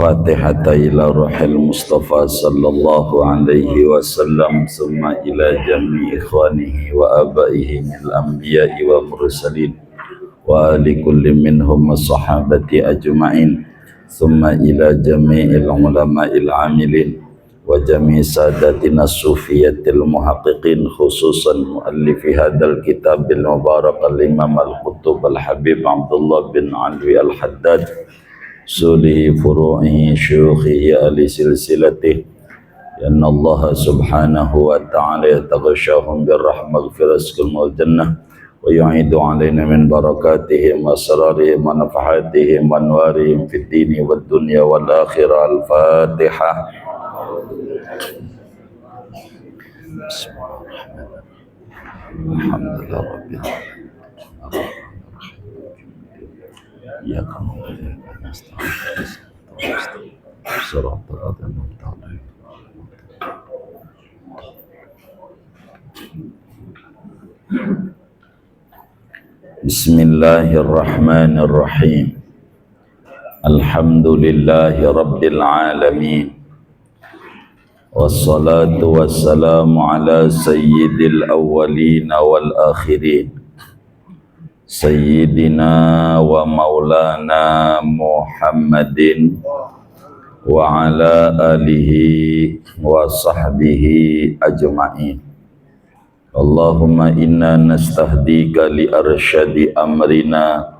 Fatihata ila ruhil Mustafa sallallahu alaihi wasallam summa ila jami ikhwanihi wa abaihi minal anbiya'i wa mursalin wa ali kulli minhum as-sahabati ajma'in summa ila jami'il ulama'il amilin wa jami' sadatina sufiyatil muhaqqiqin khususan muallifi hadal kitabil mubarak al-imam al-qutub al-habib Abdullah bin Alwi al-Haddad suli furu'i syukhi ali silsilatih ya Allah subhanahu wa ta'ala yataghashahum birrahmah firaskum wal jannah wa yu'idu alaina min barakatihim wa asrarihim wa nafahatihim wa anwarihim fid dini wad dunya wal akhirah. Al-Fatihah. Bismillahirrahmanirrahim. Alhamdulillah rabbil alamin. Ya kamu Bismillahirrahmanirrahim. Alhamdulillahi rabbil alamin. Wassalatu wassalamu ala sayyidil awwalin wal akhirin Sayyidina wa maulana Muhammadin wa ala alihi wa sahbihi ajma'in. Allahumma inna nastahdika li arsyadi amrina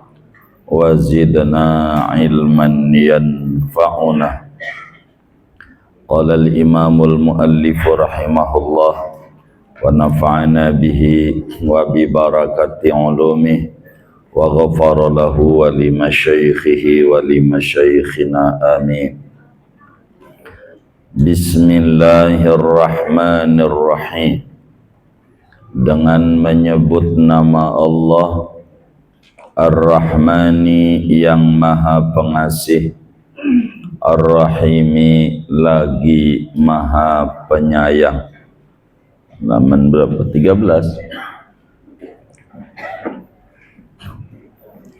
wa zidna ilman yanfa'una. Qala al-imamul muallifu rahimahullah wa nafa'ana bihi wa bi barakati ulumihi wa ghafara lahu wa li masyaikhihi wa li masyaikhina amin. Bismillahirrahmanirrahim. Dengan menyebut nama Allah Ar-Rahmani yang maha pengasih, Ar-Rahimi lagi maha penyayang. Halaman berapa? 13.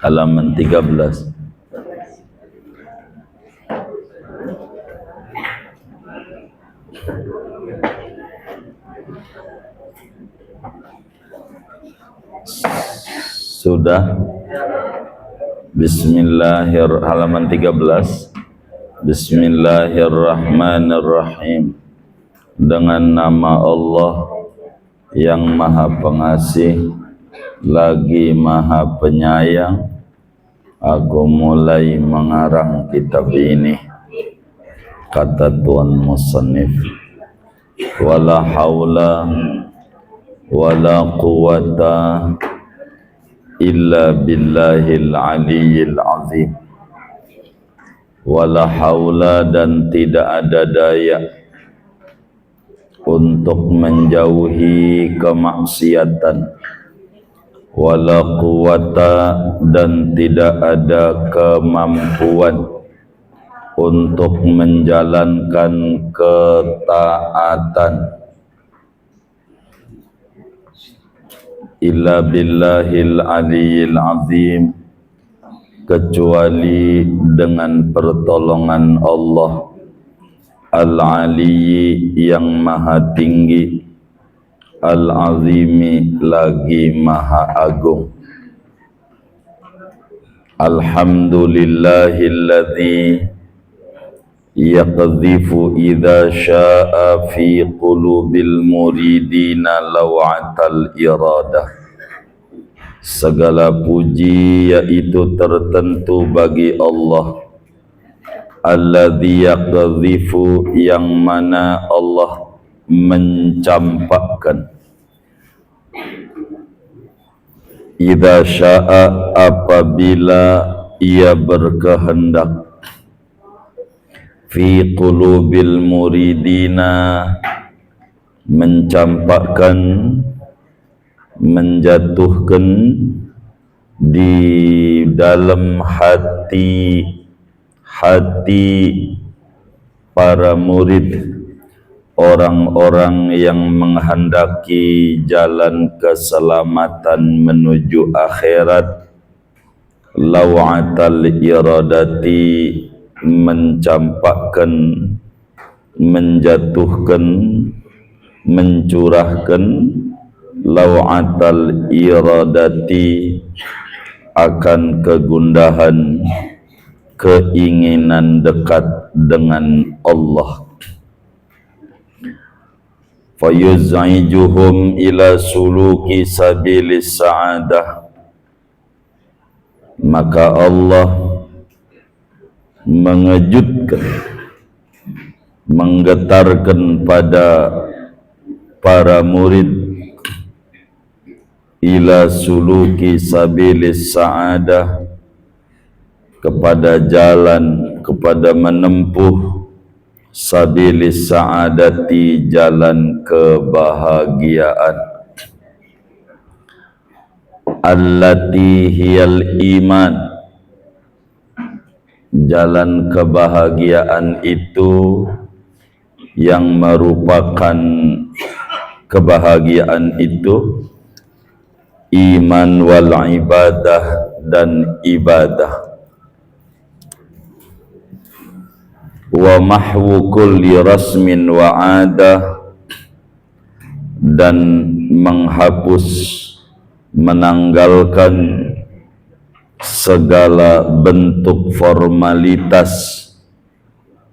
Halaman 13. Sudah. Halaman 13. Bismillahirrahmanirrahim. Dengan nama Allah yang maha pengasih lagi maha penyayang, aku mulai mengarang kitab ini. Kata Tuan Musannif, wala haula wala quwata illa billahil aliyyil azim. Wala haula, dan tidak ada daya untuk menjauhi kemaksiatan. Wala quwata, dan tidak ada kemampuan untuk menjalankan ketaatan. Illa billahil aliyyil azim, kecuali dengan pertolongan Allah Al-Aliyyi yang maha tinggi, Al-Azimi lagi maha agung. Alhamdulillahilladzi yaqdhifu idza syaa fi qulubil muridina law'atal iradah. Segala puji yaitu tertentu bagi Allah, alladzi yaqdhifu, yang mana Allah mencampakkan, idza syaa, apabila ia berkehendak, fi qulubil muridina, mencampakkan, menjatuhkan di dalam hati para murid, orang-orang yang menghendaki jalan keselamatan menuju akhirat, law'atal iradati, mencampakkan, menjatuhkan, mencurahkan lawatal iradati, akan kegundahan keinginan dekat dengan Allah. Fayuz'ijuhum ila suluki sabilis sa'adah, maka Allah mengejutkan, menggetarkan pada para murid ila suluki sabilis sa'adah, kepada jalan, kepada menempuh sabilis sa'adati, jalan kebahagiaan, allati hiyal iman, jalan kebahagiaan itu yang merupakan kebahagiaan itu iman wal ibadah dan ibadah. Wa mahwu kulli rasmin wa adah, dan menghapus, menanggalkan segala bentuk formalitas,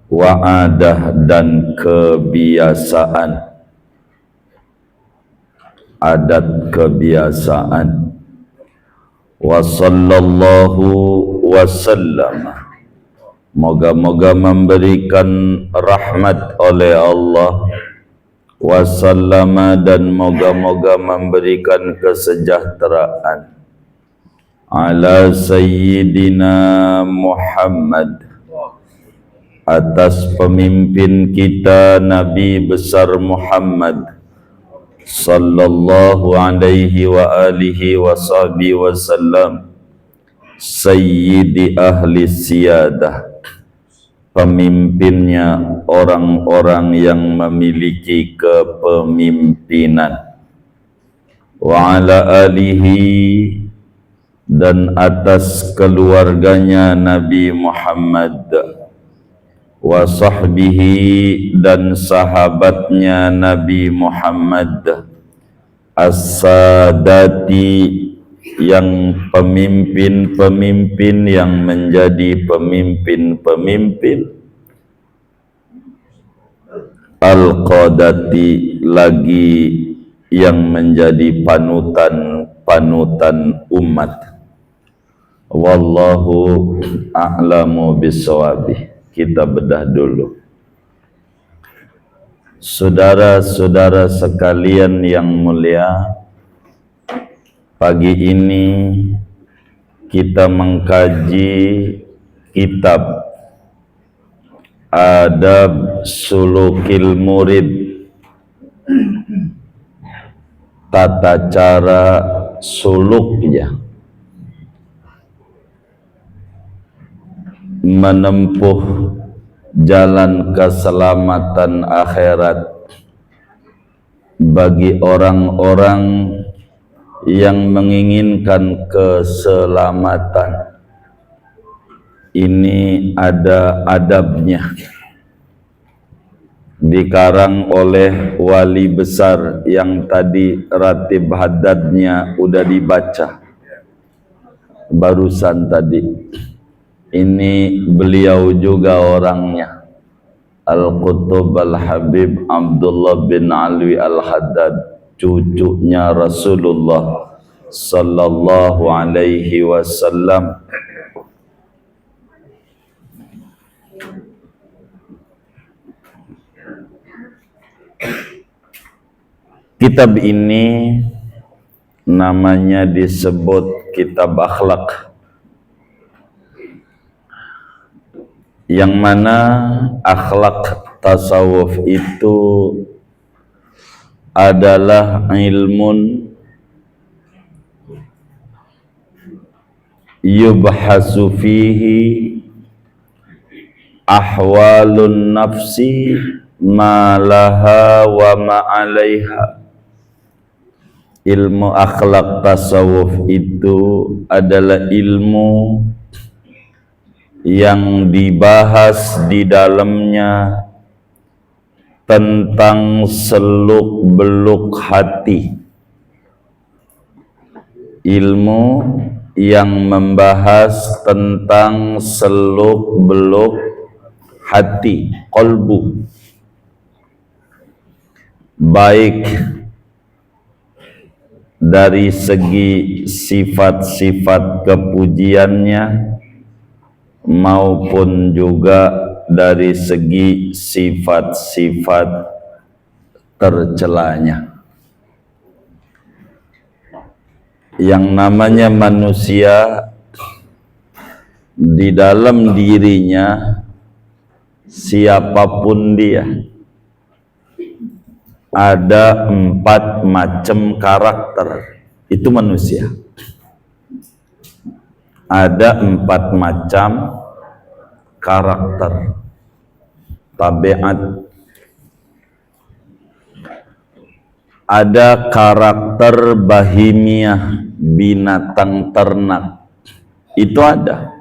wa adah dan kebiasaan, adat kebiasaan. Wa sallallahu wasallam, moga-moga memberikan rahmat oleh Allah, wasallama, dan moga-moga memberikan kesejahteraan, ala sayyidina Muhammad, atas pemimpin kita Nabi besar Muhammad sallallahu alaihi wa alihi wa sahbihi wasallam, sayyidi ahli siyadah, pemimpinnya orang-orang yang memiliki kepemimpinan, wa ala alihi, dan atas keluarganya Nabi Muhammad, wa sahbihi, dan sahabatnya Nabi Muhammad, as-sadati, yang pemimpin-pemimpin yang menjadi pemimpin-pemimpin, al-qadati, lagi yang menjadi panutan-panutan umat. Wallahu a'lamu bisawabih. Kita bedah dulu. Saudara-saudara sekalian yang mulia, pagi ini kita mengkaji kitab Adab Sulukil Murid, tata cara suluknya menempuh jalan keselamatan akhirat bagi orang-orang yang menginginkan keselamatan. Ini ada adabnya, dikarang oleh wali besar yang tadi ratib haddadnya udah dibaca barusan tadi. Ini beliau juga orangnya, Al-Qutub Al-Habib Abdullah bin Alwi Al-Haddad, cucunya Rasulullah sallallahu alaihi wasallam. Kitab ini namanya disebut kitab akhlak, yang mana akhlak tasawuf itu adalah ilmun yubhasu fihi ahwalun nafsi ma laha wa ma alaiha. Ilmu akhlak tasawuf itu adalah ilmu yang dibahas di dalamnya tentang seluk-beluk hati. Ilmu yang membahas tentang seluk-beluk hati, qalbu. Baik dari segi sifat-sifat kepujiannya maupun juga dari segi sifat-sifat tercelanya. Yang namanya manusia di dalam dirinya, siapapun dia, ada 4 macam karakter. Itu manusia. Ada 4 macam karakter, tabiat. Ada karakter bahimiah, binatang ternak. Itu ada.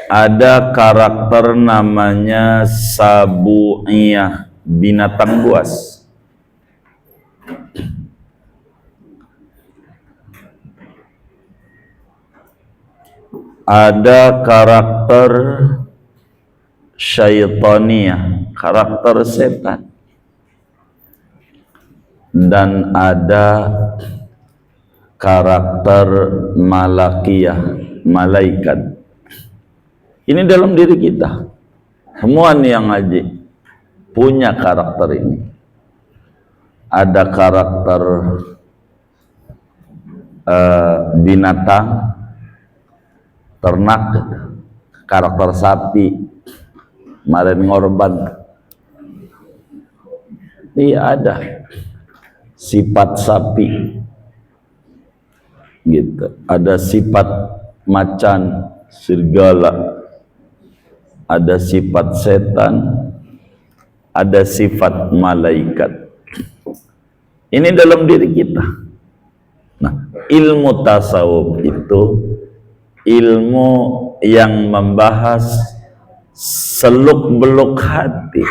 Ada karakter namanya sabu'iyah, binatang buas. Ada karakter syaitaniyah, karakter setan. Dan ada karakter malakiyah, malaikat. Ini dalam diri kita. Semua nih yang ngaji punya karakter ini. Ada karakter binatang ternak, karakter sapi, kemarin ngorban. Iya, ada sifat sapi gitu, ada sifat macan, serigala, ada sifat setan, ada sifat malaikat. Ini dalam diri kita. Nah, ilmu tasawuf itu ilmu yang membahas seluk-beluk hati,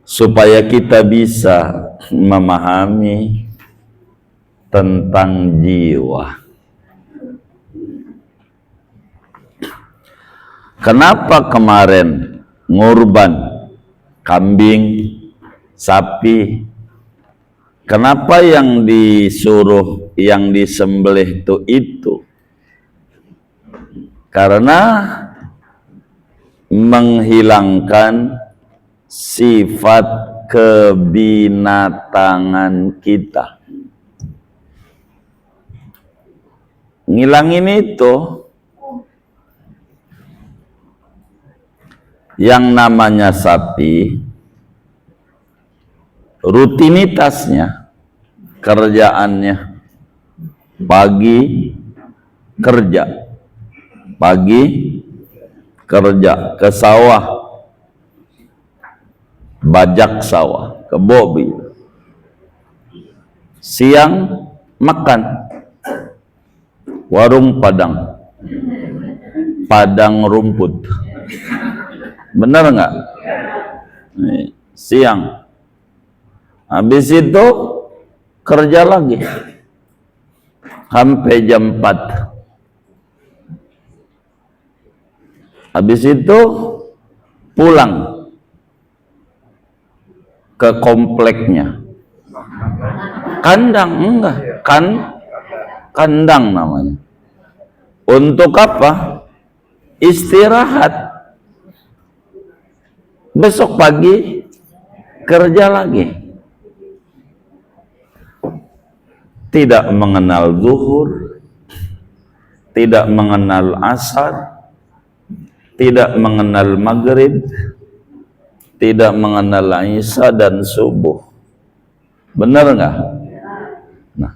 supaya kita bisa memahami tentang jiwa. Kenapa kemarin ngurban kambing, sapi, kenapa yang disuruh, yang disembelih itu? Karena menghilangkan sifat kebinatangan kita. Ngilangin itu. Yang namanya sapi, rutinitasnya, kerjaannya, pagi kerja, ke sawah, bajak sawah, ke bobi, siang makan, warung padang rumput. Benar nggak? Siang, habis itu kerja lagi sampai jam 4. Habis itu pulang ke kompleknya. Kandang enggak? Kandang namanya. Untuk apa? Istirahat. Besok pagi kerja lagi. Tidak mengenal zuhur, tidak mengenal asar, tidak mengenal maghrib, tidak mengenal isya dan subuh. Benar nggak? Nah,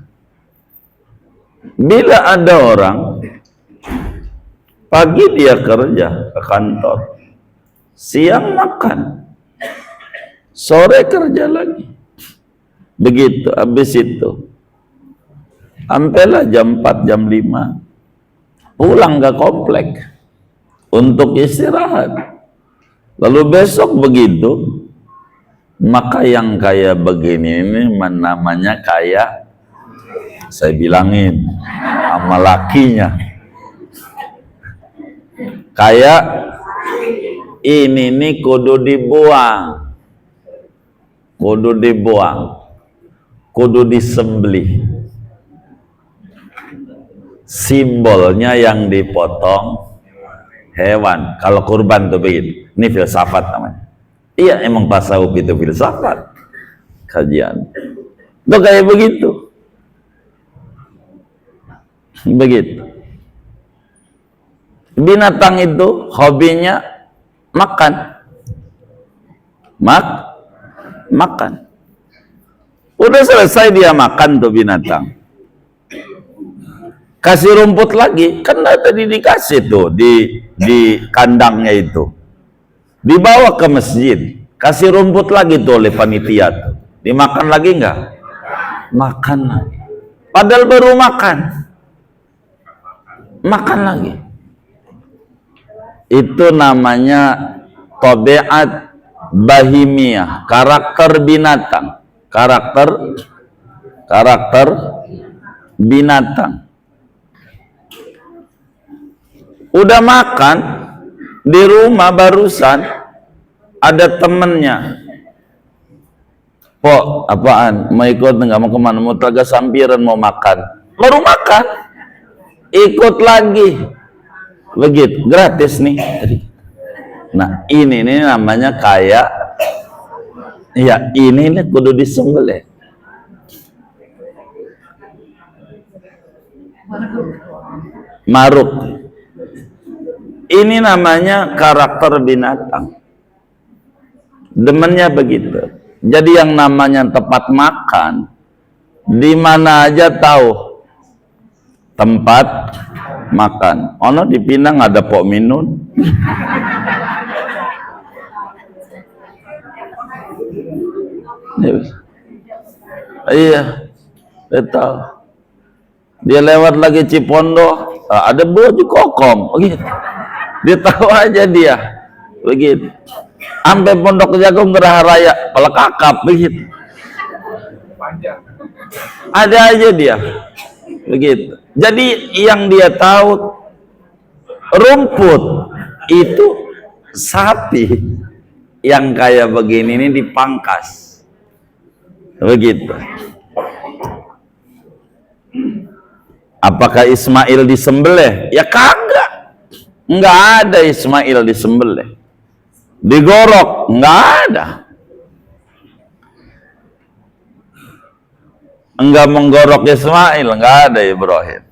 bila ada orang pagi dia kerja ke kantor, siang makan, sore kerja lagi. Begitu, habis itu Sampailah jam 4, jam 5. Pulang ke komplek untuk istirahat. Lalu besok begitu. Maka yang kayak begini ini namanya kayak, saya bilangin sama lakinya, kayak ini nih kudu dibuang, kudu disembelih. Simbolnya yang dipotong hewan. Kalau kurban tuh begitu. Ini filsafat namanya. Iya, emang tasawuf itu filsafat. Kajian. Itu kayak begitu. Begitu. Binatang itu hobinya makan. Makan. Udah selesai dia makan tuh binatang. Kasih rumput lagi, kan tadi dikasih tuh di kandangnya itu. Dibawa ke masjid, kasih rumput lagi tuh oleh panitia tuh. Dimakan lagi enggak? Makan lagi. Padahal baru makan. Makan lagi. Itu namanya tabiat bahimiyah, karakter binatang. Karakter binatang. Udah makan di rumah barusan ada temennya. Pok, apaan? Mau ikut nggak? Mau kemana? Mau telaga sampiran, mau makan. Baru makan, ikut lagi. Begitu, gratis nih. Nah, ini nih namanya kayak, ya ini nih kudu disembelih. Maruk. Ini namanya karakter binatang. Demennya begitu. Jadi yang namanya tempat makan, di mana aja tahu tempat makan. Ono di Pinang ada pok minun. Iya, betul. Dia lewat lagi Cipondo, ada baju kokom, begitu. Dia tahu aja dia, begitu. Sampai Pondok Jagung Geraha Raya, pelekakap, begitu. Ada aja dia, begitu. Jadi yang dia tahu rumput itu sapi yang kayak begini ini dipangkas, begitu. Apakah Ismail disembelih? Ya kagak. Enggak ada Ismail disembelih. Digorok? Enggak ada. Enggak menggorok Ismail, enggak ada Ibrahim.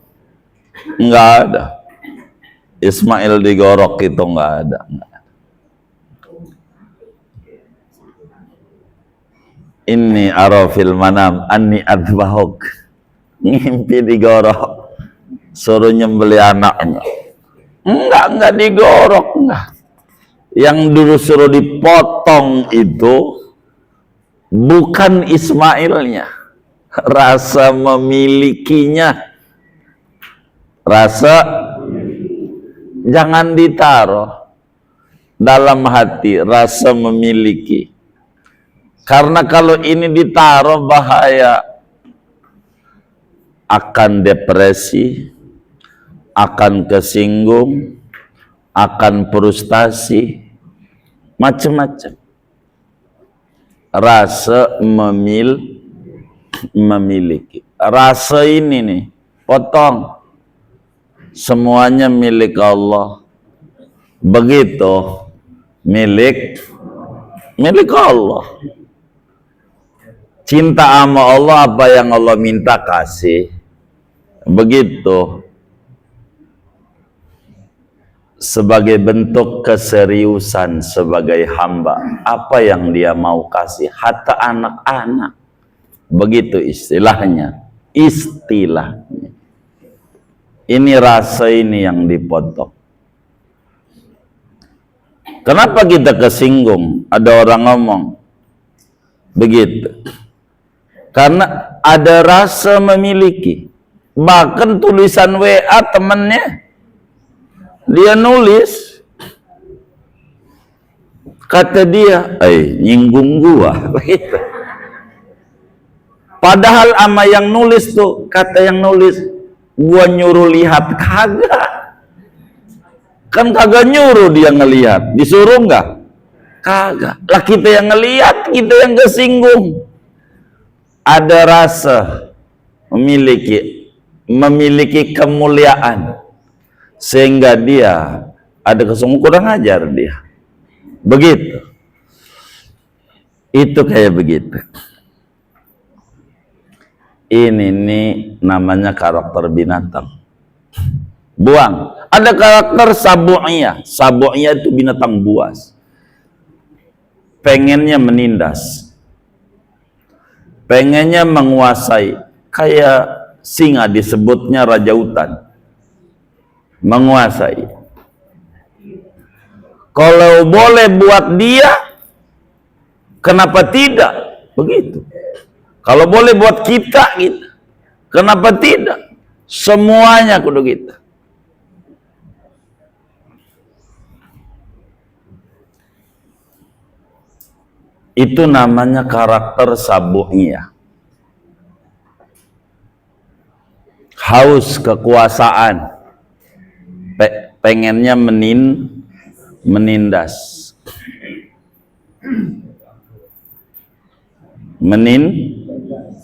Enggak ada. Ismail digorok itu enggak ada. Inni arafil manam anni adbahuk. Ngimpi digorok, suruh nyembeli anaknya. Enggak digorok, enggak. Yang dulu suruh dipotong itu bukan Ismailnya, rasa memilikinya. Rasa jangan ditaruh dalam hati, rasa memiliki. Karena kalau ini ditaruh bahaya, akan depresi, akan kesinggung, akan frustasi, macam-macam. Rasa memiliki. Rasa ini nih, potong. Semuanya milik Allah. Begitu milik Allah. Cinta sama Allah, apa yang Allah minta kasih. Begitu. Sebagai bentuk keseriusan sebagai hamba, apa yang dia mau kasih, hatta anak-anak. Begitu istilahnya. Ini rasa ini yang dipotong. Kenapa kita kesinggung? Ada orang ngomong begitu. Karena ada rasa memiliki. Bahkan tulisan WA temennya, dia nulis, kata dia, nyinggung gua. Padahal ama yang nulis tuh, kata yang nulis, gua nyuruh lihat, kagak. Kan kagak nyuruh dia ngelihat, disuruh enggak? Kagak. Lah kita yang ngelihat, kita yang kesinggung. Ada rasa memiliki kemuliaan, sehingga dia ada kesungguhan, kurang ajar dia. Begitu. Itu kayak begitu. Ini nih namanya karakter binatang. Buang. Ada karakter sabu'iyah. Sabu'iyah itu binatang buas. Pengennya menindas. Pengennya menguasai. Kayak singa disebutnya raja hutan. Menguasai. Kalau boleh buat dia, kenapa tidak? Begitu. Kalau boleh buat kita, gitu. Kenapa tidak? Semuanya kudu kita. Itu namanya karakter sabu'iyah. Haus kekuasaan. Pengennya menindas.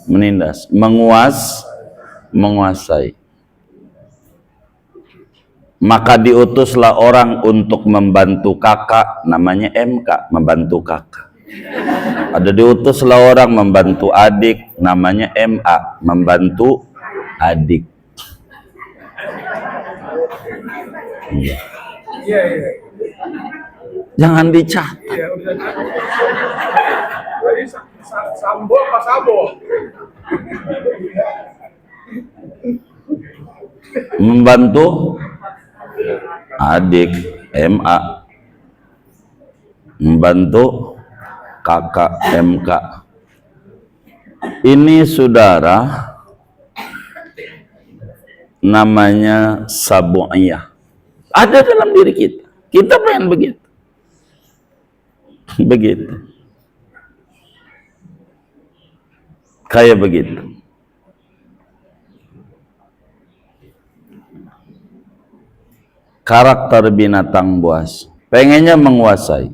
Menindas, menguasai. Maka diutuslah orang untuk membantu kakak, namanya MK, membantu kakak. Ada diutuslah orang membantu adik, namanya MA, membantu adik. Jangan dicatat. Sambo apa Sabo? Membantu adik MA, membantu kakak MK. Ini saudara namanya sabu'iyah. Ada dalam diri kita. Kita pengen begitu. Begitu. Kayak begitu. Karakter binatang buas. Pengennya menguasai.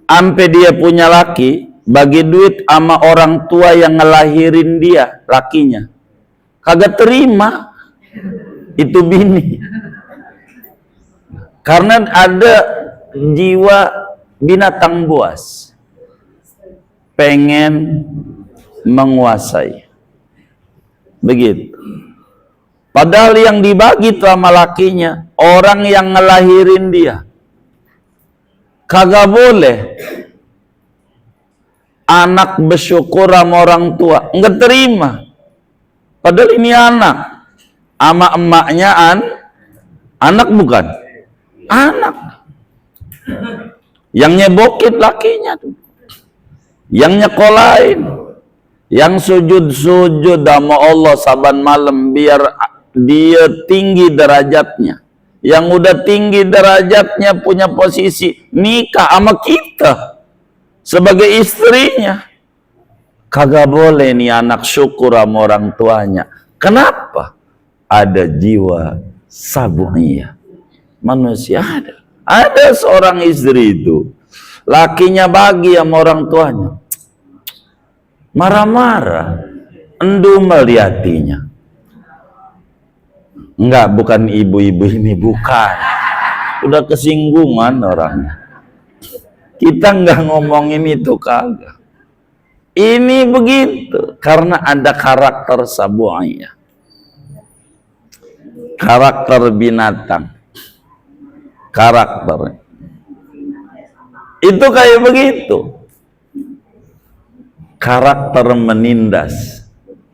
Ampe dia punya laki, bagi duit sama orang tua yang ngelahirin dia, lakinya. Kagak terima. Itu bini. Karena ada jiwa binatang buas. Pengen menguasai. Begitu. Padahal yang dibagi itu sama lakinya, orang yang ngelahirin dia. Kagak boleh anak bersyukur sama orang tua, enggak terima. Padahal ini anak. Ama emaknya anak bukan? Anak. Yang nyebokin lakinya tuh. Yang nyekolahin. Yang sujud-sujud sama Allah saban malam biar dia tinggi derajatnya. Yang udah tinggi derajatnya punya posisi nikah sama kita sebagai istrinya. Kagak boleh nih anak syukur sama orang tuanya. Kenapa? Ada jiwa sabu'iyah. Manusia ada. Ada seorang istri itu, lakinya bagi sama orang tuanya. Marah-marah, endu meliatinya. Enggak, bukan ibu-ibu ini, bukan. Udah kesinggungan orangnya. Kita enggak ngomongin itu, kagak. Ini begitu, karena ada karakter sabu'iyah. Karakter binatang. Karakter. Itu kayak begitu. Karakter menindas.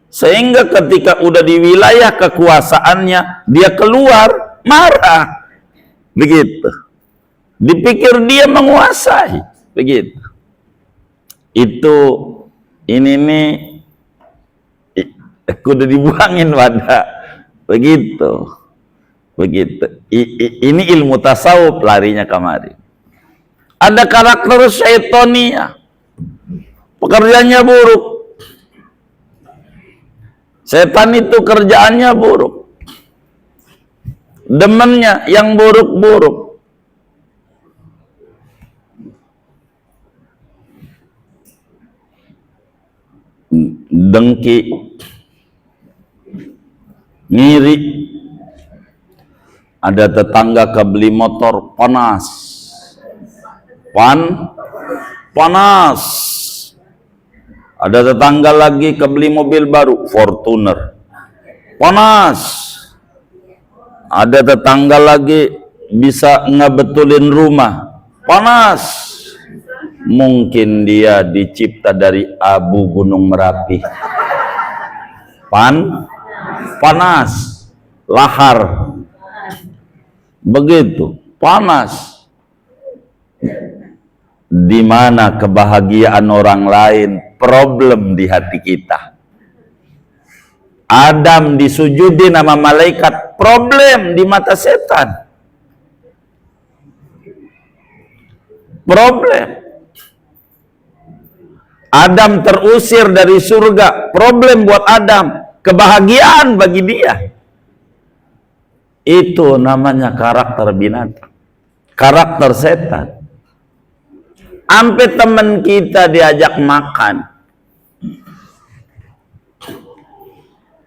Sehingga ketika udah di wilayah kekuasaannya, dia keluar, marah. Begitu. Dipikir dia menguasai. Begitu. Ini nih, kudu dibuangin wadah. Begitu. Ini ilmu tasawuf larinya kemari. Ada karakter syaitonia, pekerjaannya buruk. Setan itu kerjaannya buruk, demennya yang buruk-buruk. Dengki, ngiri. Ada tetangga kebeli motor panas, panas. Ada tetangga lagi kebeli mobil baru Fortuner, panas. Ada tetangga lagi bisa ngebetulin rumah, panas. Mungkin dia dicipta dari abu gunung Merapi, panas, lahar, begitu panas. Di mana kebahagiaan orang lain, problem di hati kita. Adam disujudi nama malaikat, problem di mata setan. Problem. Adam terusir dari surga, problem buat Adam, kebahagiaan bagi dia. Itu namanya karakter binatang, karakter setan. Sampai teman kita diajak makan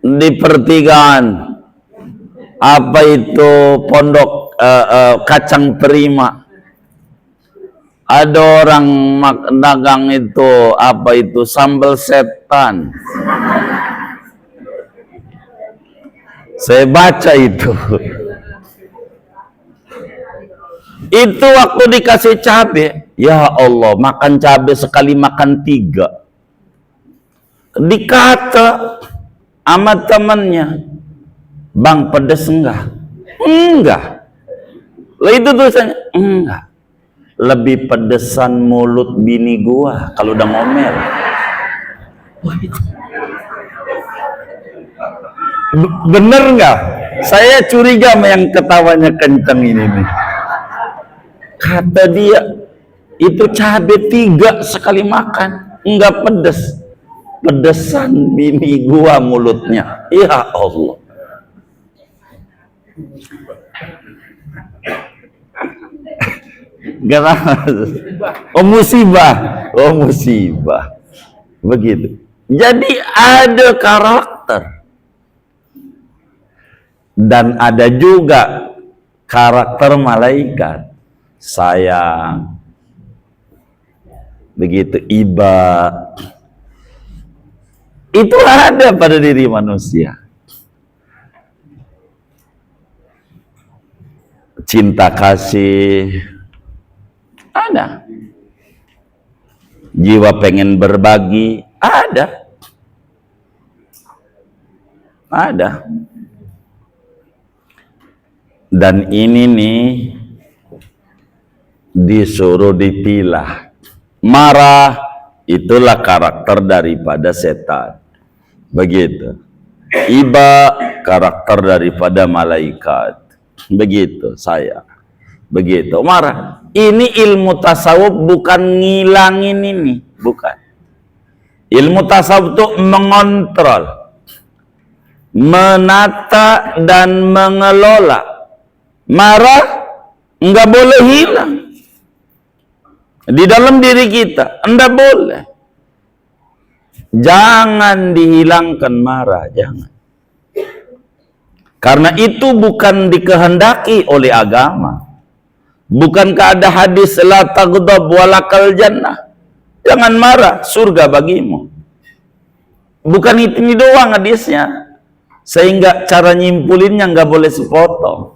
di pertigaan, apa itu pondok kacang prima. Ada orang dagang itu, apa itu, sambal setan. Saya baca itu. Itu waktu dikasih cabai, ya Allah, makan cabai sekali makan 3. Dikata sama temannya, bang pedes enggak? Enggak. Lah itu tulisannya, enggak. Lebih pedesan mulut bini gua kalau udah ngomel. Bener nggak? Saya curiga sama yang ketawanya kenceng ini nih. Kata dia, itu cabai 3 sekali makan, enggak pedes. Pedesan bini gua mulutnya. Ya Allah. Oh musibah. Oh musibah. Begitu. Jadi ada karakter. Dan ada juga karakter malaikat. Sayang. Begitu, iba. Itu ada pada diri manusia. Cinta kasih ada. Jiwa pengen berbagi ada. Ada. Dan ini nih disuruh dipilah. Marah itulah karakter daripada setan. Begitu. Iba karakter daripada malaikat. Begitu saya. Begitu. Marah. Ini ilmu tasawuf bukan ngilangin ini, bukan. Ilmu tasawuf itu mengontrol, menata dan mengelola. Marah enggak boleh hilang di dalam diri kita, enggak boleh. Jangan dihilangkan marah, jangan. Karena itu bukan dikehendaki oleh agama. Bukankah ada hadis la taghdab walakal jannah? Jangan marah, surga bagimu. Bukan itu doang hadisnya. Sehingga cara nyimpulinnya nggak boleh sepotong.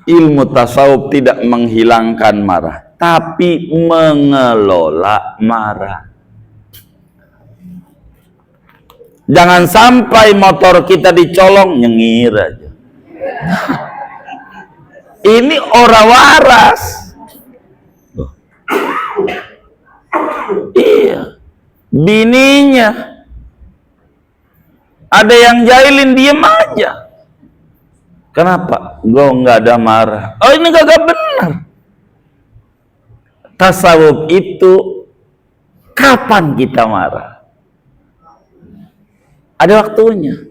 Ilmu tasawuf tidak menghilangkan marah, tapi mengelola marah. Jangan sampai motor kita dicolong, nyengir aja. Ini orang waras. Iya. Bininya Ada yang jahilin diem aja. Kenapa? Gue nggak ada marah. Oh, ini kagak benar. Tasawuf itu kapan kita marah? Ada waktunya.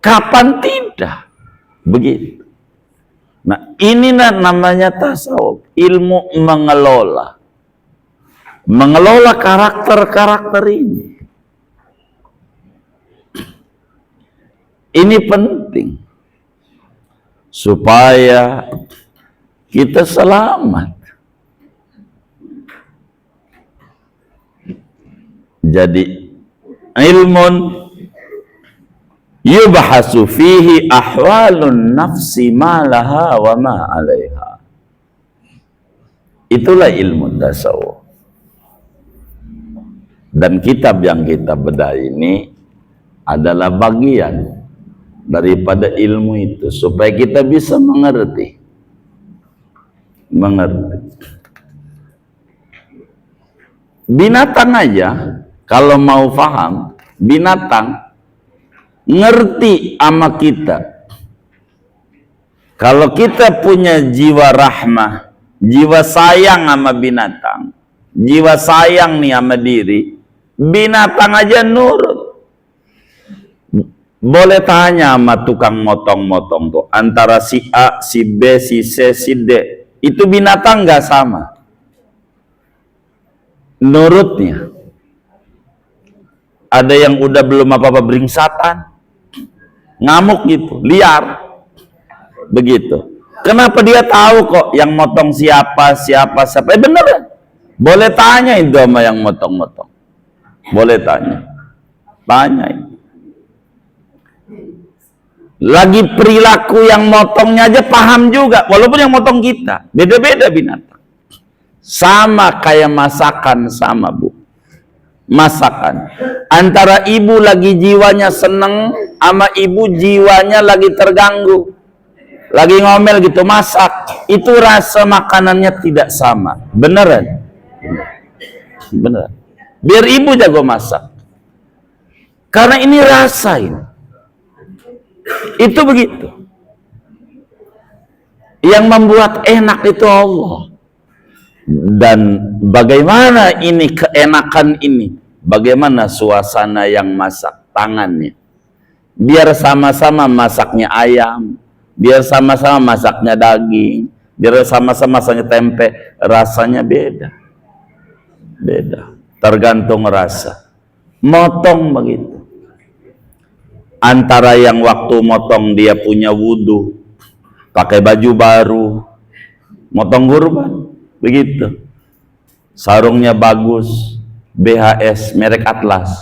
Kapan tidak? Begitu. Nah, ini namanya tasawuf, ilmu mengelola. Mengelola karakter-karakter ini. Ini penting supaya kita selamat. Jadi ilmun yubhasu fihi ahwalun nafsi ma laha wa ma alaiha. Itulah ilmu tasawuf. Dan kitab yang kita bedah ini adalah bagian daripada ilmu itu supaya kita bisa mengerti. Binatang aja kalau mau paham, binatang ngerti sama kita. Kalau kita punya jiwa rahmah, jiwa sayang sama binatang, jiwa sayang nih sama diri, binatang aja nurut. Boleh tanya sama tukang motong-motong tuh, antara si A, si B, si C, si D, itu binatang nggak sama nurutnya. Ada yang udah belum apa-apa beringsatan, ngamuk gitu, liar, begitu. Kenapa dia tahu kok yang motong siapa? Bener ya? Boleh tanya itu sama yang motong-motong. Boleh tanya. Tanyain. Lagi perilaku yang motongnya aja paham juga, walaupun yang motong kita. Beda-beda binatang. Sama kayak masakan, sama Bu. Masakan. Antara ibu lagi jiwanya seneng, sama ibu jiwanya lagi terganggu. Lagi ngomel gitu, masak. Itu rasa makanannya tidak sama. Beneran? Beneran. Biar ibu jago masak. Karena ini rasain. Itu begitu. Yang membuat enak itu Allah. Dan bagaimana ini keenakan ini? Bagaimana suasana yang masak tangannya? Biar sama-sama masaknya ayam, biar sama-sama masaknya daging, biar sama-sama masaknya tempe, rasanya beda. Beda. Tergantung rasa. Motong begitu. Antara yang waktu motong dia punya wudhu, pakai baju baru, motong kurban, begitu. Sarungnya bagus, BHS, merek Atlas.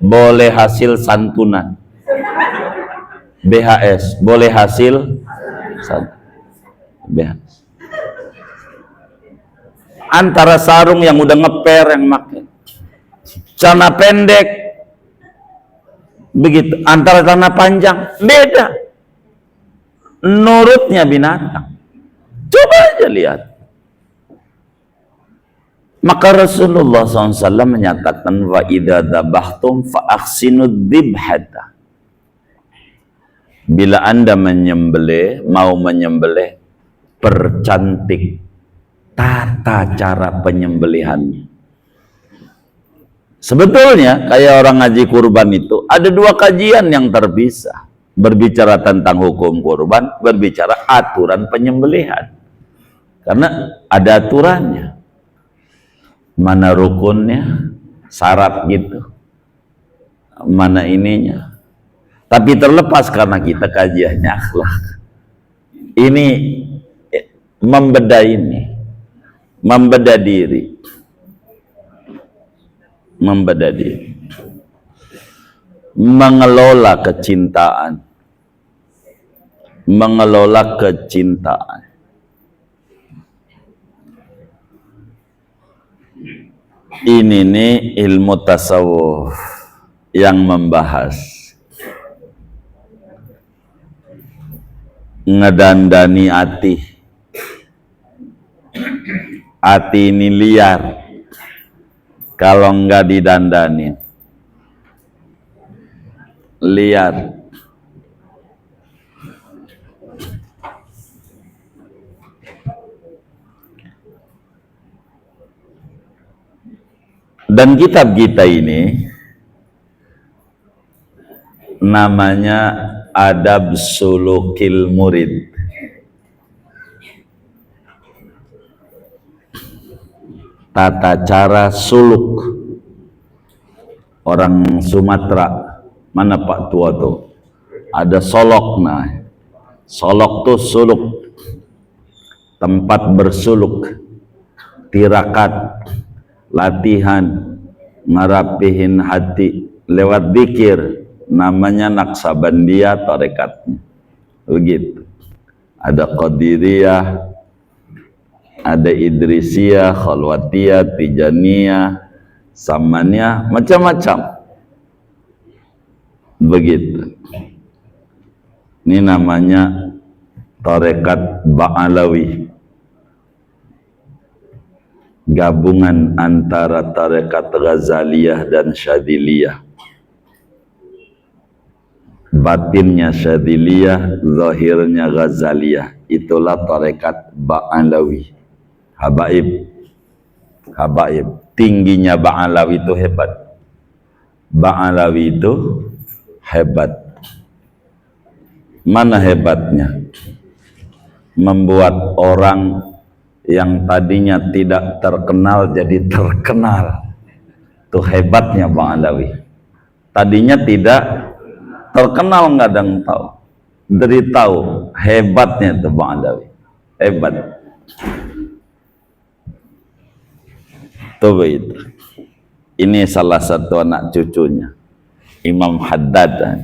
Boleh hasil santunan. BHS, boleh hasil BHS. Antara sarung yang udah ngeper yang makin, celana pendek, begitu. Antara celana panjang, beda. Nurutnya binatang. Coba aja lihat. Maka Rasulullah SAW menyatakan, wa idza dzabhtum fa ahsinud dzibhata. Bila Anda menyembelih, mau menyembelih, percantik tata cara penyembelihannya. Sebetulnya kayak orang ngaji kurban itu ada dua kajian yang terpisah. Berbicara tentang hukum kurban, berbicara aturan penyembelihan. Karena ada aturannya. Mana rukunnya, syarat gitu. Mana ininya. Tapi terlepas karena kita kajiannya akhlak. Ini membedah ini. Membedah diri. Membedah diri. Mengelola kecintaan. Mengelola kecintaan. Ini nih ilmu tasawuf yang membahas ngedandani hati. Hati ini liar kalau enggak didandani. liar. Dan kitab kita ini namanya Adab Sulukil Murid. Tata cara suluk orang Sumatera. Mana Pak tua tuh? Ada solok. Nah, solok tuh suluk, tempat bersuluk, tirakat, latihan, ngarapihin hati lewat zikir, namanya Naksabandia tarekatnya. Begitu. Ada Qadiriyah, ada Idrisiyah, Khalwatiyah, Tijaniyah, Samaniyah, macam-macam. Begitu. Ini namanya tarekat Ba'alawi. Gabungan antara tarekat Ghazaliyah dan Syadiliyah. Batinnya Syadiliyah, zahirnya Ghazaliyah. Itulah tarekat Ba'alawi. Habaib. Tingginya Ba'alawi itu hebat. Ba'alawi itu hebat. Mana hebatnya? Membuat orang yang tadinya tidak terkenal jadi terkenal. Itu hebatnya Ba'alawi. Tadinya tidak terkenal, nggak ada yang tahu. Dari tahu hebatnya itu Ba'alawi. Hebat. Tuh itu. Ini salah satu anak cucunya Imam Haddad.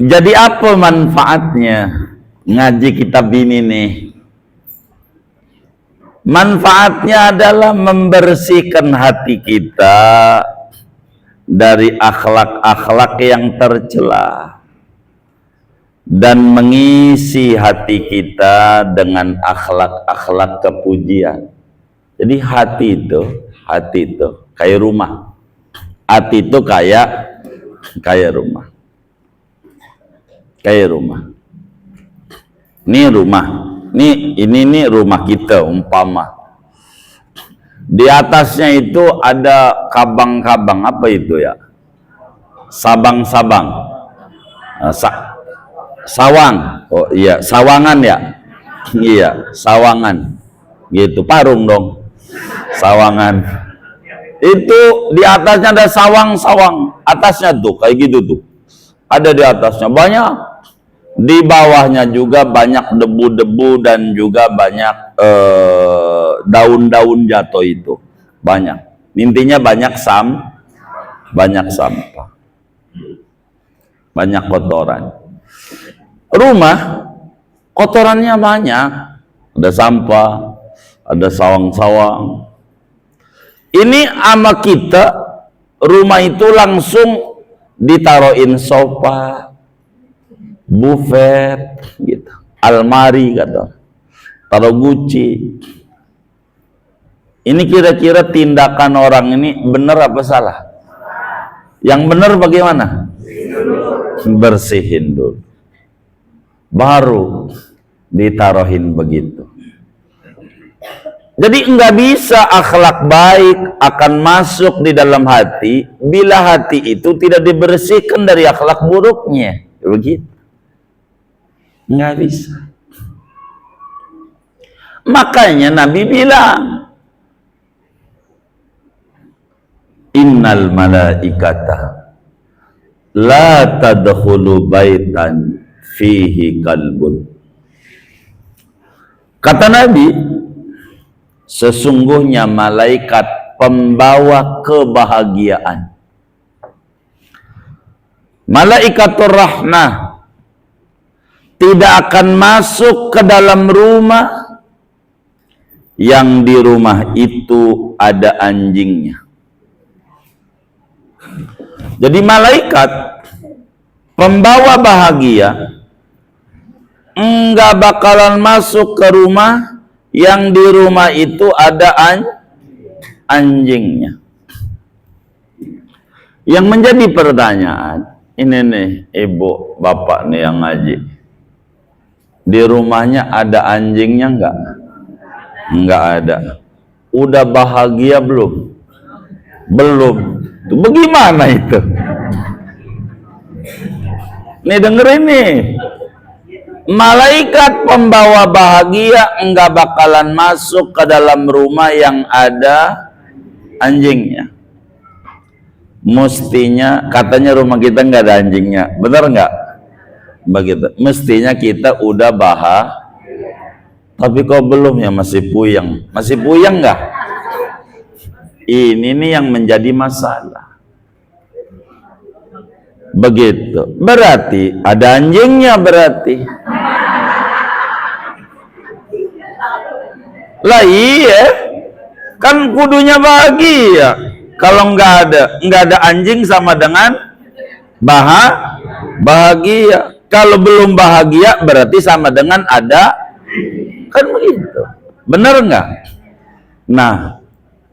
Jadi apa manfaatnya ngaji kitab ini nih? Manfaatnya adalah membersihkan hati kita dari akhlak-akhlak yang tercela dan mengisi hati kita dengan akhlak-akhlak kepujian. Jadi hati itu kayak rumah. Hati itu kayak rumah. Kayak rumah. Ini rumah. Ini rumah kita umpama. Di atasnya itu ada kabang-kabang, apa itu ya? Sabang-sabang. Sawang. Oh iya, sawangan ya. Iya, sawangan. Gitu, parung dong. Sawangan. Itu di atasnya ada sawang-sawang. Atasnya tuh kayak gitu tuh. Ada di atasnya banyak. Di bawahnya juga banyak debu-debu dan juga banyak daun-daun jatuh itu. Banyak. Intinya banyak sampah. Banyak kotoran. Rumah kotorannya banyak. Ada sampah, ada sawang-sawang. Ini ama kita, rumah itu langsung ditaruhin sofa, buffet, gitu, almari, kata, taruh guci. Ini kira-kira tindakan orang ini benar apa salah? Yang benar bagaimana? Bersihin dulu, baru ditaruhin begitu. Jadi enggak bisa akhlak baik akan masuk di dalam hati bila hati itu tidak dibersihkan dari akhlak buruknya. Begitu. Enggak bisa. Makanya Nabi bilang, innal malaikata la tadkhulu baitan fihi kalbun. Kata Nabi, sesungguhnya malaikat pembawa kebahagiaan, malaikatur rahmah, tidak akan masuk ke dalam rumah yang di rumah itu ada anjingnya. Jadi malaikat pembawa bahagia enggak bakalan masuk ke rumah yang di rumah itu ada anjingnya. Yang menjadi pertanyaan, ini nih ibu bapak nih yang ngaji, di rumahnya ada anjingnya enggak? Enggak ada. Udah bahagia belum? Belum. Itu bagaimana itu? Nih dengerin nih. Malaikat pembawa bahagia enggak bakalan masuk ke dalam rumah yang ada anjingnya. Mestinya, katanya rumah kita enggak ada anjingnya. Benar enggak? Begitu. Mestinya kita udah tapi kok belum ya, masih puyeng. Masih puyeng enggak? Ini nih yang menjadi masalah. Begitu. Berarti ada anjingnya berarti. Lah iya. Kan kudunya bahagia. Kalau nggak ada anjing sama dengan bahagia. Kalau belum bahagia berarti sama dengan ada. Kan begitu. Benar nggak? Nah,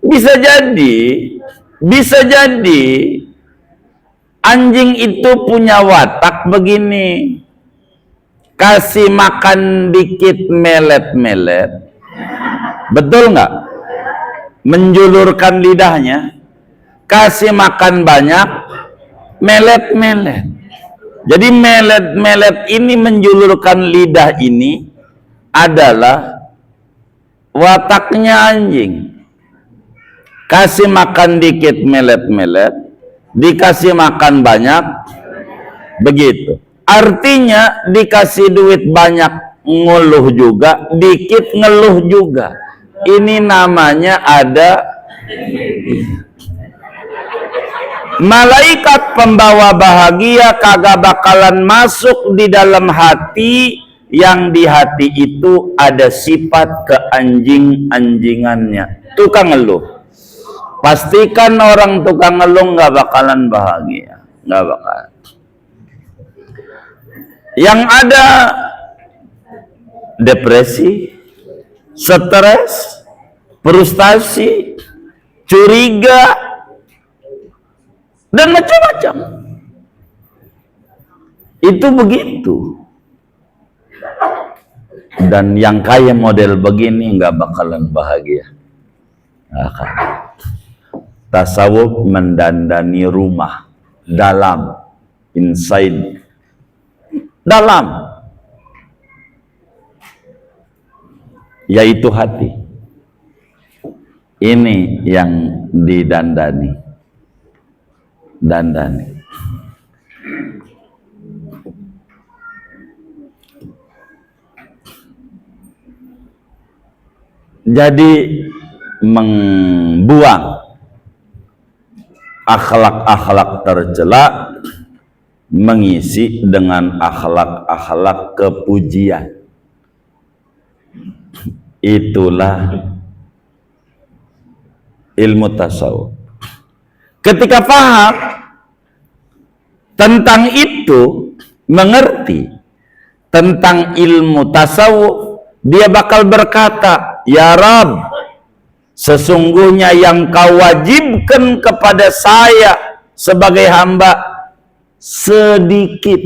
bisa jadi anjing itu punya watak begini, kasih makan dikit melet-melet, betul nggak? Menjulurkan lidahnya, kasih makan banyak melet-melet. Jadi melet-melet ini menjulurkan lidah ini adalah wataknya anjing. Kasih makan dikit melet-melet, dikasih makan banyak, begitu. Artinya dikasih duit banyak ngeluh juga, dikit ngeluh juga. Ini namanya ada malaikat pembawa bahagia kagak bakalan masuk di dalam hati, yang di hati itu ada sifat keanjing-anjingannya, tukang ngeluh. Pastikan orang tukang ngeluh nggak bakalan bahagia, nggak bakal. Yang ada depresi, stres, frustasi, curiga, dan macam-macam. Itu begitu. Dan yang kaya model begini nggak bakalan bahagia. Akan. Tasawuf mendandani rumah dalam, inside, dalam, yaitu hati. Ini yang didandani. Jadi membuang akhlak-akhlak tercela, mengisi dengan akhlak-akhlak kepujian. Itulah ilmu tasawuf. Ketika paham tentang itu, mengerti tentang ilmu tasawuf, dia bakal berkata, ya Rabb, sesungguhnya yang kau wajibkan kepada saya sebagai hamba sedikit.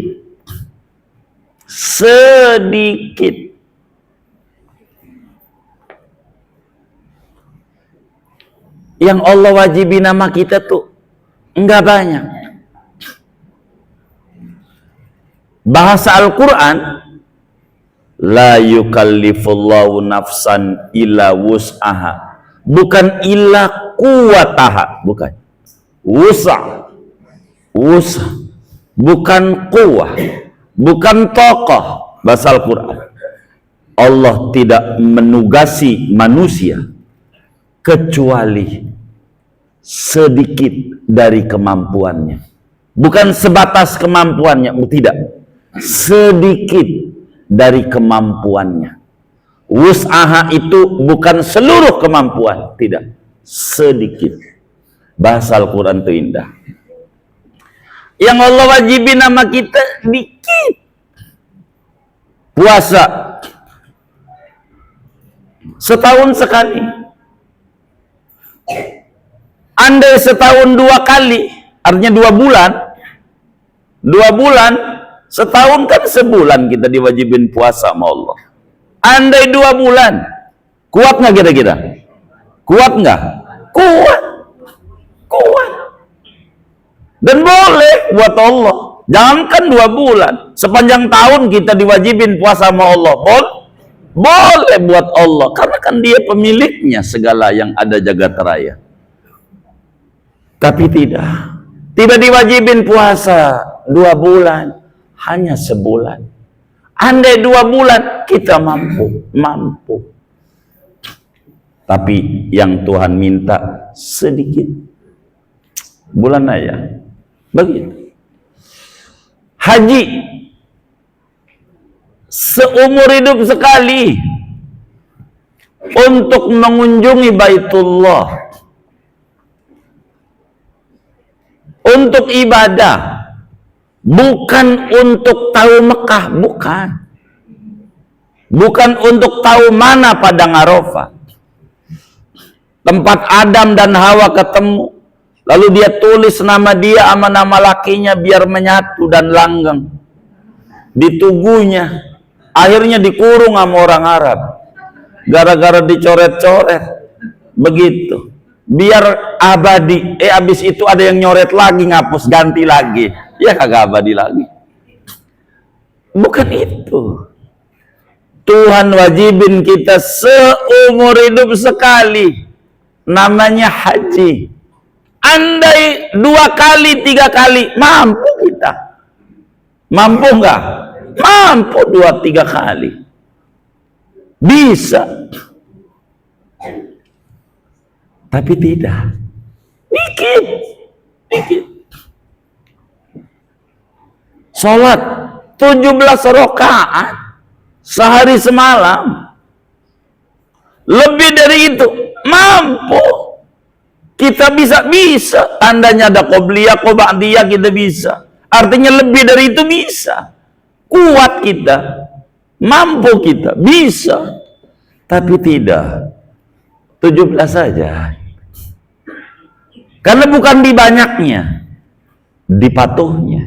Yang Allah wajibi nama kita tuh enggak banyak. Bahasa Al-Quran, la yukallifullahu nafsan illa wus'aha, bukan illa quwataha, bukan wus'a, bukan quwah, bukan tokoh. Bahasa Al-Quran, Allah tidak menugasi manusia kecuali sedikit dari kemampuannya. Bukan sebatas kemampuannya, tidak, sedikit dari kemampuannya. Wus'aha itu bukan seluruh kemampuan, tidak, sedikit. Bahasa Al-Quran itu indah. Yang Allah wajibin nama kita dikit. Puasa setahun sekali. Andai setahun 2 kali, artinya 2 bulan. 2 bulan, setahun kan sebulan kita diwajibin puasa sama Allah. Andai 2 bulan, kuat nggak kira-kira? Kuat nggak? Kuat. Kuat. Dan boleh buat Allah. Jangankan 2 bulan, sepanjang tahun kita diwajibin puasa sama Allah. Boleh buat Allah, karena kan Dia pemiliknya segala yang ada jagat raya. Tapi tidak diwajibin puasa 2 bulan, hanya sebulan. Andai 2 bulan kita mampu. Tapi yang Tuhan minta sedikit, bulan aja, begitu. Haji seumur hidup sekali untuk mengunjungi Baitullah, untuk ibadah, bukan untuk tahu Mekah, bukan untuk tahu mana padang Arafah, tempat Adam dan Hawa ketemu, lalu dia tulis nama dia sama nama lakinya biar menyatu dan langgeng di tubuhnya. Akhirnya dikurung sama orang Arab gara-gara dicoret-coret begitu, biar abadi. Abis itu ada yang nyoret lagi, ngapus, ganti lagi, ya kagak abadi lagi. Bukan itu. Tuhan wajibin kita seumur hidup sekali, namanya haji. Andai 2 kali, 3 kali, mampu kita. Mampu nggak? Mampu 2-3 kali. Bisa. Tapi tidak. Dikit. Sholat 17 rakaat sehari semalam. Lebih dari itu mampu. Kita bisa. Tandanya ada qobliyah, qoba'diyah, kita bisa. Artinya lebih dari itu bisa. Kuat kita, mampu kita, bisa. Tapi tidak 17 saja. Karena bukan di banyaknya, di patuhnya.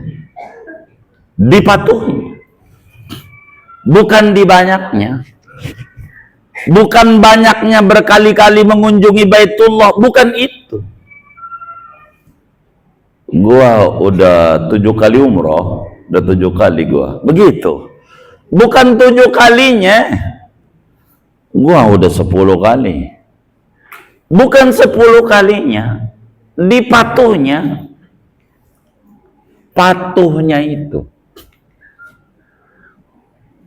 Bukan di banyaknya. Bukan banyaknya berkali-kali mengunjungi Baitullah, bukan itu. Gua udah 7 kali umroh, udah 7 kali gua. Begitu. Bukan 7 kalinya. Gua udah 10 kali. Bukan 10 kalinya. Di patuhnya. Patuhnya itu.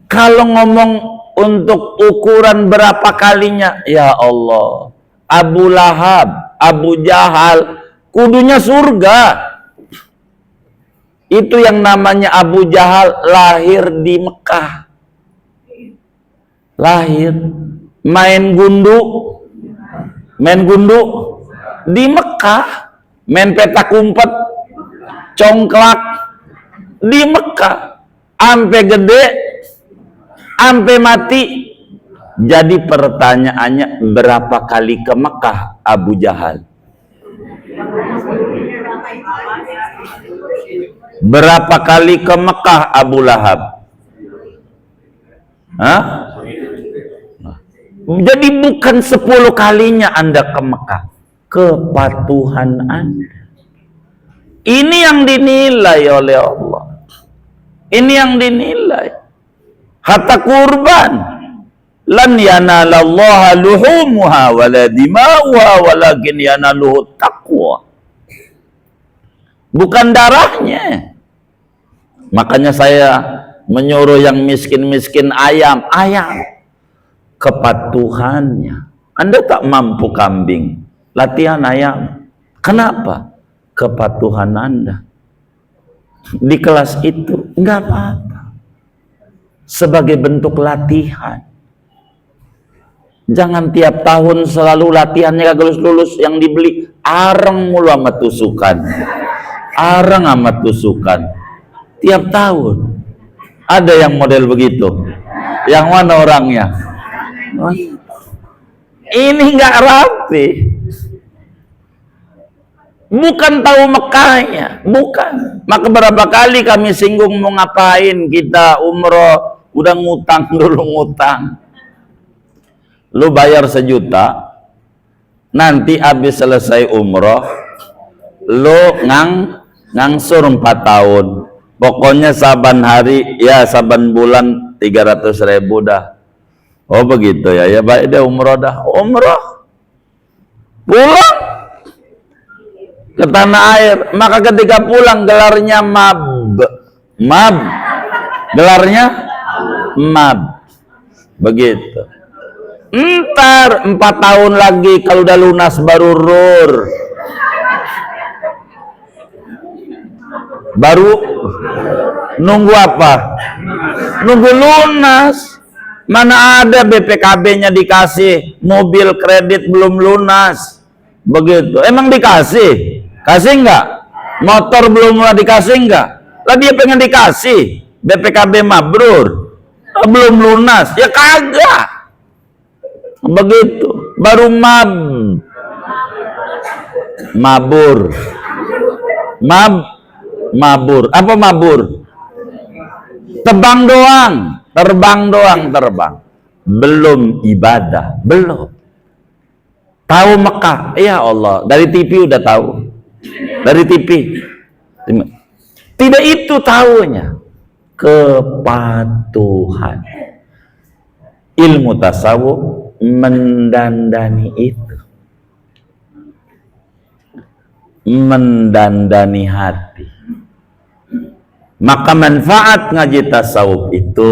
Kalau ngomong untuk ukuran berapa kalinya, ya Allah, Abu Lahab, Abu Jahal, kudunya surga. Itu yang namanya Abu Jahal lahir di Mekah. Lahir. Main gundu di Mekah. Main petak umpet, congklak di Mekah. Ampe gede, ampe mati. Jadi pertanyaannya, berapa kali ke Mekah Abu Jahal? Berapa kali ke Mekah Abu Lahab? Hah? Jadi bukan 10 kalinya Anda ke Mekah, kepatuhan Anda. Ini yang dinilai oleh Allah. Ini yang dinilai. Hatta kurban, lan yanalallaha luhumuha wala dima'uha walakin yanaluhu taqwa. Bukan darahnya. Makanya saya menyuruh yang miskin-miskin ayam. Kepatuhannya. Anda tak mampu kambing, latihan ayam. Kenapa? Kepatuhan Anda. Di kelas itu enggak apa-apa. Sebagai bentuk latihan. Jangan tiap tahun selalu latihannya kagak lulus-lulus, yang dibeli areng mulu sama tusukan. Areng sama tusukan. Tiap tahun ada yang model begitu. Yang mana orangnya? Ini nggak rapi. Bukan tahu Mekahnya, bukan. Maka berapa kali kami singgung mau ngapain kita umroh, udah ngutang dulu ngutang. Lu bayar 1 juta, nanti habis selesai umroh, lu ngangsur 4 tahun. Pokoknya saban hari, ya saban bulan 300.000 dah. Oh begitu ya, ya baik deh umroh dah. Umroh, pulang ke tanah air. Maka ketika pulang gelarnya mab, gelarnya mab. Begitu. Ntar 4 tahun lagi kalau udah lunas baru rur. Baru nunggu apa? Nunggu lunas. Mana ada BPKB-nya dikasih, mobil kredit belum lunas. Begitu. Emang dikasih? Kasih enggak? Motor belum dikasih enggak? Lah dia pengen dikasih. BPKB mabrur. Belum lunas. Ya kagak. Begitu. Baru mabur. Mabur. Apa mabur? Terbang doang. Belum ibadah. Belum. Tahu Mekah? Ya Allah. Dari TV udah tahu. Dari TV. Tidak itu tahunya. Kepatuhan. Ilmu tasawuf mendandani itu. Mendandani hati. Maka manfaat ngaji tasawuf itu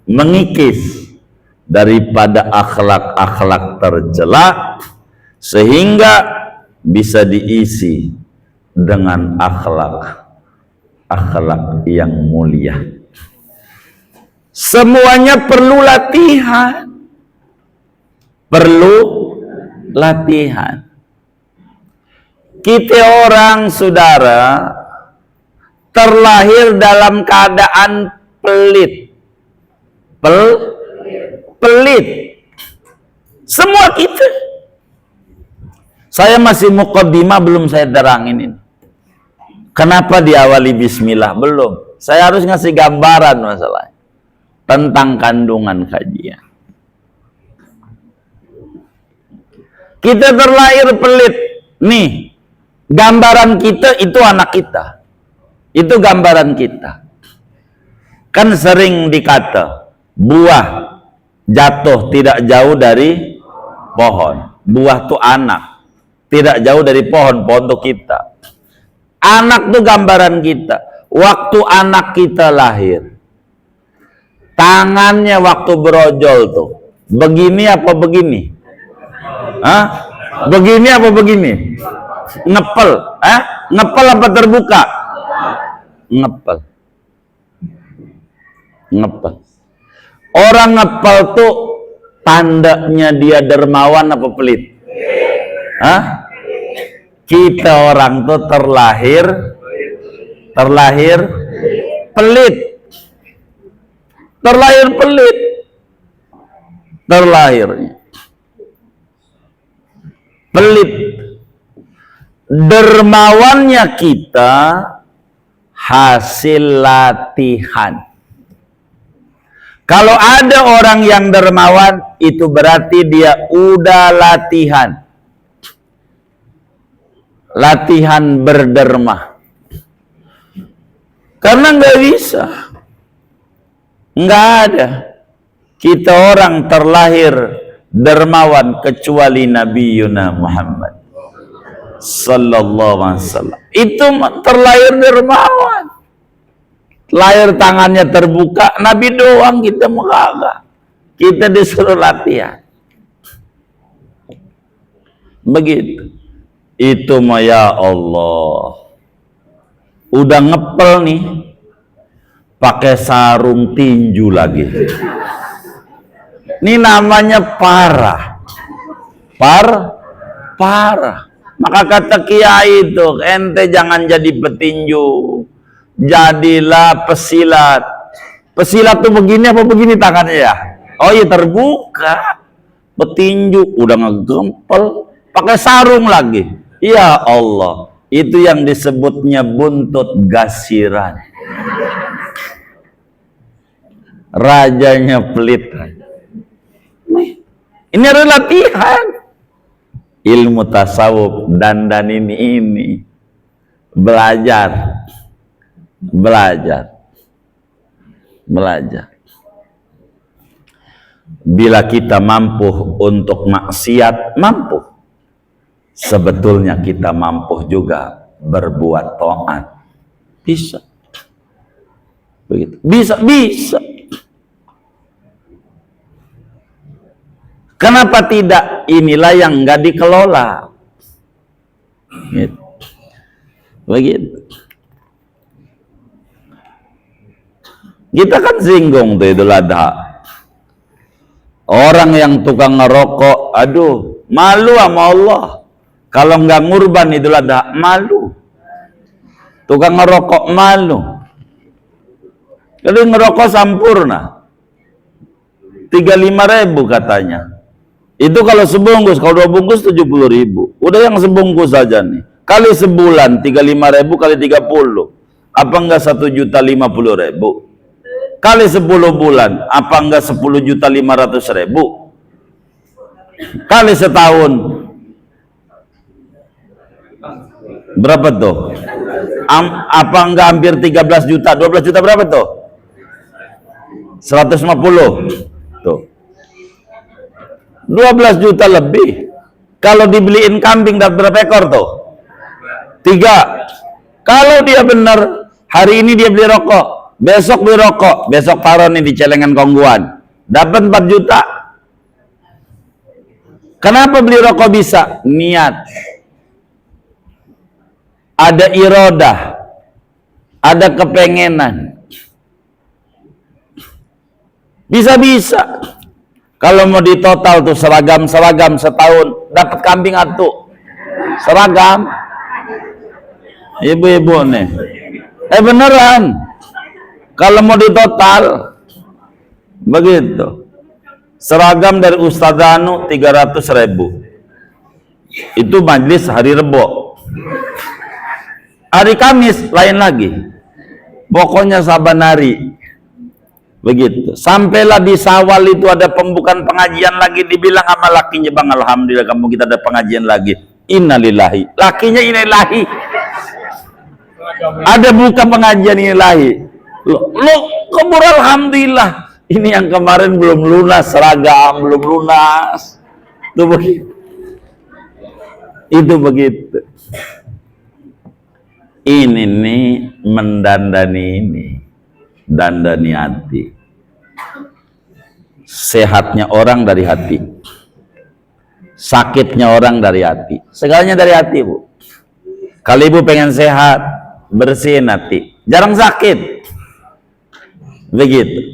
mengikis daripada akhlak-akhlak tercela sehingga bisa diisi dengan akhlak yang mulia. Semuanya perlu latihan. Perlu latihan. Kita orang saudara terlahir dalam keadaan pelit. Pelit. Semua kita. Saya masih muqaddimah belum saya terangin ini. Kenapa diawali bismillah? Belum. Saya harus ngasih gambaran masalahnya. Tentang kandungan kajian. Kita terlahir pelit. Nih, gambaran kita itu anak kita. Itu gambaran kita. Kan sering dikata, buah jatuh tidak jauh dari pohon. Buah tuh anak. Tidak jauh dari pohon. Pohon tuh kita. Anak tuh gambaran kita. Waktu anak kita lahir, tangannya waktu berojol tuh begini apa begini? Hah? Begini apa begini? Ngepel. Ngepel apa terbuka? Ngepel. Ngepel. Orang ngepel tuh tandanya dia dermawan apa pelit? Hah? Kita orang tuh terlahir pelit. Terlahir pelit. Terlahirnya pelit. Dermawannya kita hasil latihan. Kalau ada orang yang dermawan, itu berarti dia udah latihan. Latihan berderma. Karena nggak bisa. Nggak ada. Kita orang terlahir dermawan kecuali Nabi Yuna Muhammad sallallahu alaihi wasallam. Itu terlahir dermawan. Lahir tangannya terbuka, Nabi doang, kita kagak. Kita disuruh latihan. Begitu. Itu mah ya Allah. Udah ngepel nih, pakai sarung tinju lagi. Ini namanya parah. Parah. Maka kata kiai itu, ente jangan jadi petinju. Jadilah pesilat. Pesilat tuh begini apa begini tangannya ya? Oh iya terbuka. Petinju udah ngegempel, pakai sarung lagi. Ya Allah, itu yang disebutnya buntut gasiran. Rajanya pelit. Ini adalah latihan. Ilmu tasawuf dandan ini. Belajar. Bila kita mampu untuk maksiat, mampu. Sebetulnya kita mampu juga berbuat taat. Bisa. Begitu. Bisa. Kenapa tidak? Inilah yang nggak dikelola. Gitu. Begitu. Kita kan singgung tuh Idul Adha. Orang yang tukang ngerokok, aduh, malu sama Allah. Kalau nggak ngurban Idul Adha, malu. Tukang ngerokok malu. Jadi ngerokok sampurna. 35.000 katanya. Itu kalau sebungkus, kalau 2 bungkus 70.000. Udah yang sebungkus saja nih. Kali sebulan 35.000 kali 30. Apa enggak 1.050.000? Kali 10 bulan, apa enggak 10.500.000? Kali setahun berapa tuh? Apa enggak hampir 13 juta? 12 juta berapa tuh? 150 tuh. 12 juta lebih. Kalau dibeliin kambing dapat berapa ekor tuh? 3. Kalau dia benar, hari ini dia beli rokok, besok beli rokok, besok taruh nih di celengan kongguan, dapat 4 juta. Kenapa beli rokok bisa? Niat. Ada iradah, ada kepengenan. Bisa. Kalau mau di total tuh seragam setahun dapat kambing atuh. Seragam. Ibu-ibu nih. Beneran. Kalau mau di total begitu. Seragam dari Ustadz Anu 300.000. Itu majlis hari Rebo. Hari Kamis lain lagi. Pokoknya saban hari. Begitu. Sampailah di Sawal itu ada pembukaan pengajian lagi, dibilang sama lakinya, "Bang, alhamdulillah kamu kita ada pengajian lagi." Innalillahi. Lakinya innalillahi. Ada buka pengajian innalillahi. Lo kebur alhamdulillah. Ini yang kemarin belum lunas, seragam belum lunas. Itu begitu. Itu begitu. Ini nih mendandani ini. Dandani hati. Sehatnya orang dari hati, sakitnya orang dari hati, segalanya dari hati, Bu. Kalau ibu pengen sehat, bersihin hati, jarang sakit. Begitu.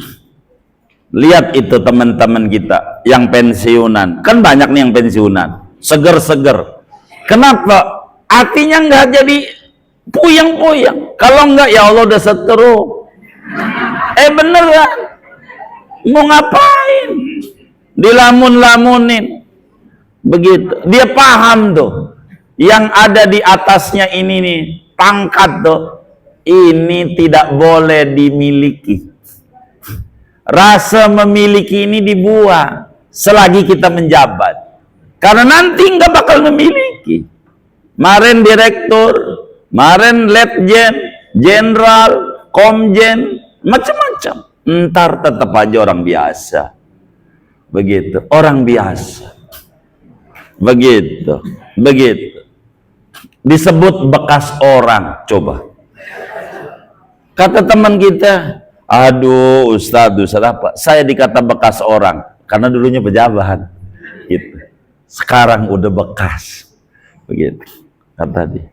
Lihat itu teman-teman kita yang pensiunan, kan banyak nih yang pensiunan, seger-seger. Kenapa? Hatinya nggak jadi puyeng-puyeng. Kalau nggak, ya Allah udah seteruk. Bener kan? Mau ngapain? Dilamun-lamunin. Begitu. Dia paham tuh. Yang ada di atasnya ini nih, pangkat tuh. Ini tidak boleh dimiliki. Rasa memiliki ini dibuang selagi kita menjabat. Karena nanti nggak bakal memiliki. Maren direktur, maren letjen, jenderal, komjen, macam-macam. Ntar tetap aja orang biasa. Begitu, orang biasa. Begitu. Disebut bekas orang. Coba. Kata teman kita, aduh Ustadz apa? Saya dikata bekas orang karena dulunya pejabat. Gitu. Sekarang udah bekas. Begitu. Kata dia.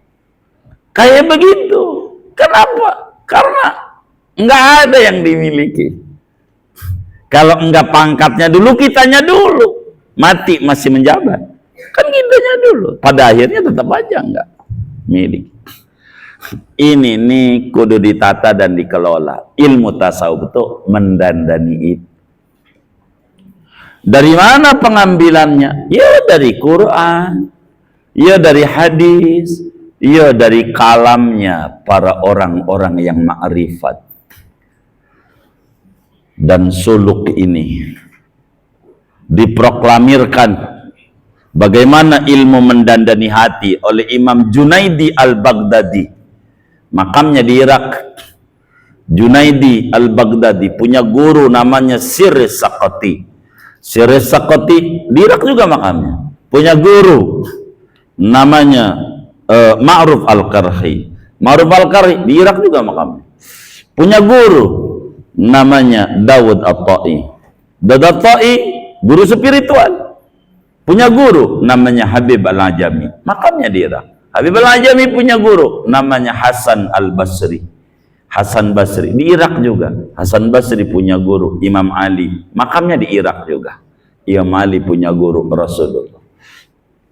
Kayak begitu. Kenapa? Karena nggak ada yang dimiliki. Kalau enggak pangkatnya dulu, kitanya dulu. Mati masih menjabat. Kan kitanya dulu. Pada akhirnya tetap aja enggak milik. Ini nih kudu ditata dan dikelola. Ilmu tasawuf itu mendandani itu. Dari mana pengambilannya? Ya dari Quran. iya dari hadis, iya dari kalamnya para orang-orang yang ma'rifat. Dan suluk ini diproklamirkan bagaimana ilmu mendandani hati oleh Imam Junaidi al-Baghdadi, makamnya di Irak. Junaidi al-Baghdadi punya guru namanya Siris Sakati. Siris Sakati di Irak juga makamnya. Punya guru namanya Ma'ruf al-Qarhi. Ma'ruf al-Qarhi di Irak juga makamnya. Punya guru namanya Dawud at-Ta'i. Dawud at-Ta'i guru spiritual. Punya guru namanya Habib al-Ajami, makamnya di Irak. Habib al-Ajami punya guru namanya Hasan al-Basri. Hasan Basri di Irak juga. Hasan Basri punya guru Imam Ali, makamnya di Irak juga. Imam Ali punya guru Rasulullah.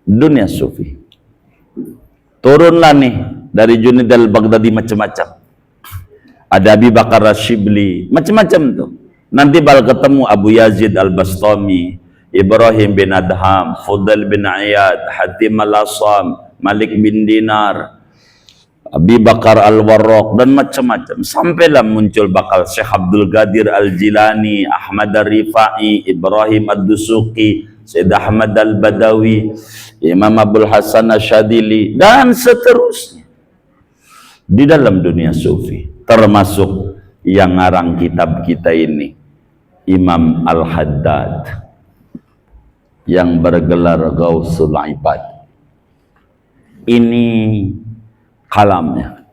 Dunia sufi. Turunlah nih dari Junaid al-Baghdadi macam-macam. Ada Abi Bakar Rasyibli, macam-macam tuh. Nanti bakal ketemu Abu Yazid al-Bastami, Ibrahim bin Adham, Fudail bin Iyad, Hatim al-Asam, Malik bin Dinar, Abi Bakar al-Warraq, dan macam-macam. Sampailah muncul bakal Syekh Abdul Qadir al-Jilani, Ahmad al-Rifai, Ibrahim ad-Dusuki, Syed Ahmad al-Badawi, Imam Abdul Hasan al-Syadili, dan seterusnya. Di dalam dunia sufi, termasuk yang ngarang kitab kita ini, Imam Al-Haddad, yang bergelar Gausul Ibad. Ini kalamnya.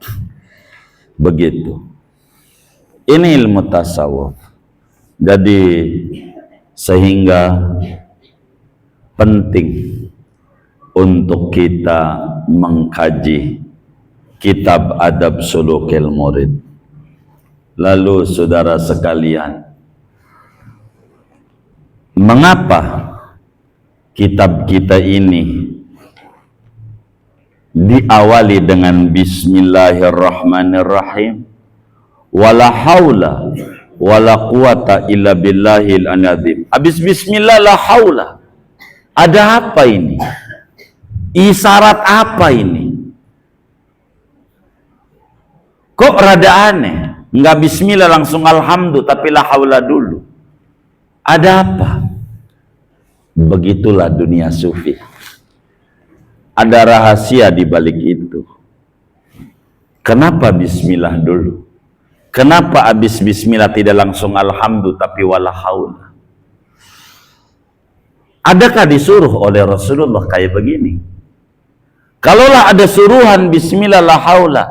Begitu. Ini ilmu tasawuf. Jadi sehingga penting untuk kita mengkaji kitab Adab Sulukil Murid. Lalu saudara sekalian, mengapa kitab kita ini diawali dengan Bismillahirrahmanirrahim, wala haula wala quwata illa billahil azim. Habis bismillah la haula. Ada apa ini? Isyarat apa ini? Kok rada aneh? Enggak bismillah langsung alhamdulillah, tapi la haula dulu. Ada apa? Begitulah dunia sufi. Ada rahasia di balik itu. Kenapa bismillah dulu? Kenapa habis bismillah tidak langsung alhamdulillah tapi wala haula? Adakah disuruh oleh Rasulullah kayak begini? Kalaulah ada suruhan bismillah la haula,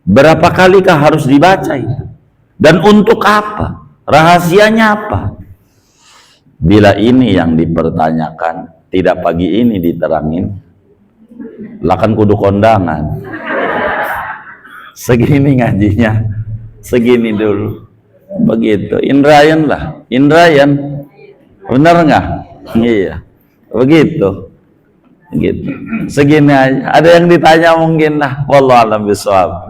berapa kalikah harus dibaca itu? Dan untuk apa? Rahasianya apa? Bila ini yang dipertanyakan, tidak pagi ini diterangin, lakan kudu kondangan. Segini ngajinya, segini dulu. Begitu, Indrayan lah, Indrayan. Benar nggak? Iya, begitu. Gitu. Segini aja. Ada yang ditanya mungkin lah. Wallahu a'lam bishawab.